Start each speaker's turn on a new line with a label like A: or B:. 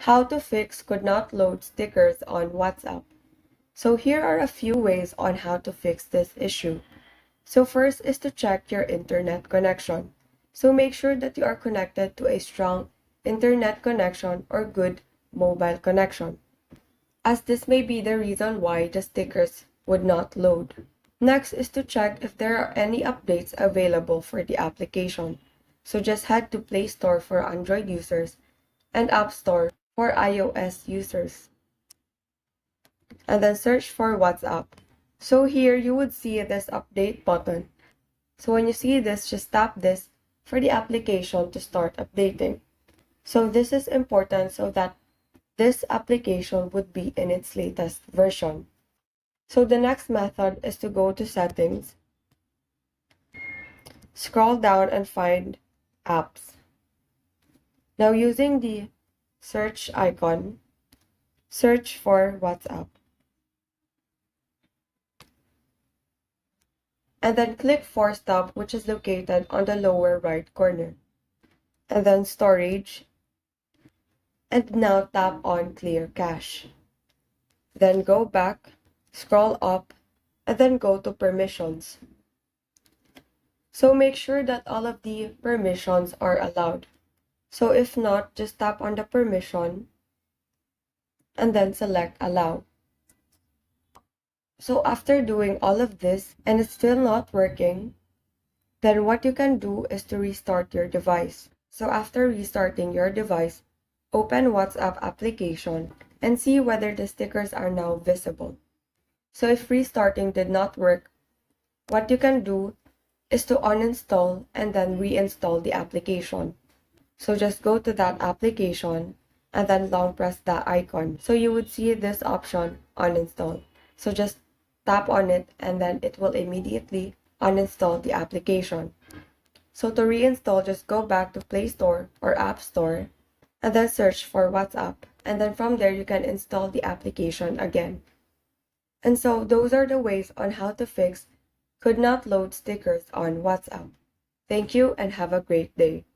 A: How to fix could not load stickers on WhatsApp. So here are a few ways on how to fix this issue. So first is to check your internet connection. So make sure that you are connected to a strong internet connection or good mobile connection, as this may be the reason why the stickers would not load. Next is to check if there are any updates available for the application. So just head to Play Store for Android users and App Store for iOS users, and then search for WhatsApp. So here you would see this update button. So when you see this, just tap this for the application to start updating. So this is important so that this application would be in its latest version. So the next method is to go to Settings, scroll down and find Apps. Now using the search icon, search for WhatsApp. And then click Force Tab, which is located on the lower right corner. And then Storage. And now tap on Clear Cache. Then go back, scroll up, and then go to Permissions. So make sure that all of the permissions are allowed. So if not, just tap on the permission and then select Allow. So after doing all of this and it's still not working, then what you can do is to restart your device. So after restarting your device, open WhatsApp application and see whether the stickers are now visible. So if restarting did not work, what you can do is to uninstall and then reinstall the application. So just go to that application and then long press that icon. So you would see this option, uninstall. So just tap on it and then it will immediately uninstall the application. So to reinstall, just go back to Play Store or App Store and then search for WhatsApp. And then from there, you can install the application again. And so those are the ways on how to fix could not load stickers on WhatsApp. Thank you and have a great day.